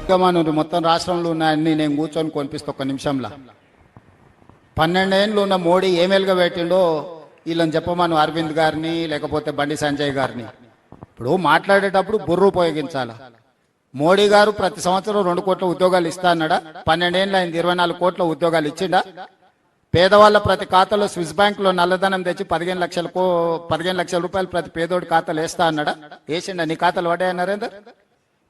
ఉద్యమాన్ని మొత్తం రాష్ట్రంలో ఉన్నాయని నేను కూర్చొని కొనిపిస్తా ఒక్క నిమిషంలో. 12 ఏళ్ళు ఉన్న మోడీ ఏమేలుగా పెట్టిండో వీళ్ళని చెప్పమను, అరవింద్ గారిని లేకపోతే బండి సంజయ్ గారిని. ఇప్పుడు మాట్లాడేటప్పుడు బుర్ర ఉపయోగించాలి. మోడీ గారు ప్రతి సంవత్సరం 2 కోట్ల ఉద్యోగాలు ఇస్తా అన్నాడా? 12 ఏళ్ళు అయింది, 24 కోట్ల ఉద్యోగాలు ఇచ్చిండా? పేదవాళ్ళ ప్రతి ఖాతాలో స్విస్ బ్యాంక్ లో నల్లధనం తెచ్చి 15 లక్షల రూపాయలు ప్రతి పేదోడి ఖాతాలు వేస్తా అన్నాడా? వేసిండా? నీ ఖాతాలు పడ్డాయా నరేందర్?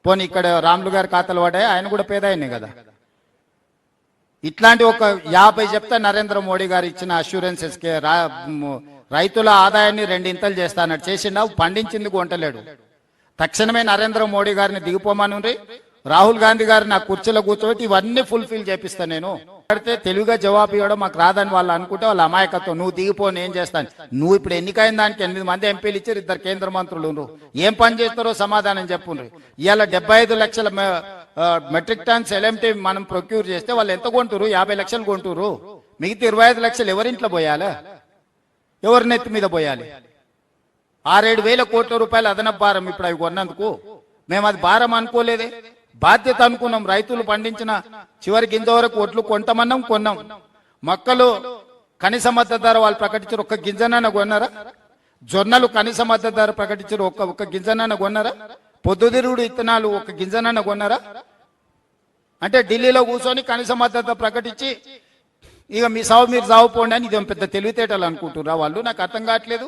పోనీ ఇక్కడ రాములు గారి ఖాతాలు పడ్డాయా? ఆయన కూడా పేద ఆయనే కదా. ఇట్లాంటి ఒక 50 చెప్తా నరేంద్ర మోడీ గారు ఇచ్చిన అష్యూరెన్సెస్ కి రైతుల ఆదాయాన్ని 2 ఇంతలు చేస్తా అన్నాడు. చేసిండా? పండించింది కొంటలేడు. తక్షణమే నరేంద్ర మోడీ గారిని దిగిపోమని రాహుల్ గాంధీ గారు నా కుర్చీలో కూర్చోబెట్టి ఇవన్నీ ఫుల్ఫిల్ చేపిస్తాను. నేను అడితే తెలుగుగా జవాబు ఇవ్వడం మాకు రాదని వాళ్ళు అనుకుంటే వాళ్ళ అమాయకత్వం. నువ్వు దిగిపో, నేను చేస్తాను. నువ్వు ఇప్పుడు ఎన్నికైన దానికి 8 మంది ఎంపీలు ఇచ్చారు, 2 కేంద్ర మంత్రులు. ఏం పని చేస్తారో సమాధానం చెప్పుండ్రు. ఇవాళ 75 లక్షల మెట్రిక్ టన్స్ ఎల్ఎంటీ మనం ప్రొక్యూర్ చేస్తే వాళ్ళు ఎంత కొంటారు? 50 లక్షలు కొంటారు. మిగతా 25 లక్షలు ఎవరింట్లో పోయాలి? ఎవరి నెత్తి మీద పోయాలి? 6-7 వేల కోట్ల రూపాయలు అదనపు భారం ఇప్పుడు అవి కొన్నందుకు. మేము అది భారం అనుకోలేదే, బాధ్యత అనుకున్నాం. రైతులు పండించిన చివరికి ఇంతవరకు ఒట్లు కొంటామన్నాం, కొన్నాం. మొక్కలు కనీస మద్దతు ధర వాళ్ళు ప్రకటించారు, ఒక్క గింజనన్న కొన్నారా? జొన్నలు కనీస మద్దతు ధర ప్రకటించారు, ఒక్క గింజనన్న కొన్నారా? పొద్దుతిరుగుడు ఇత్తనాలు ఒక్క గింజనన్న కొన్నారా? అంటే ఢిల్లీలో కూర్చొని కనీస మద్దతు ప్రకటించి ఇక మీ సావు మీరు సావు పోండి అని ఇది పెద్ద తెలివితేటలు అనుకుంటున్నారా వాళ్ళు? నాకు అర్థం కావట్లేదు.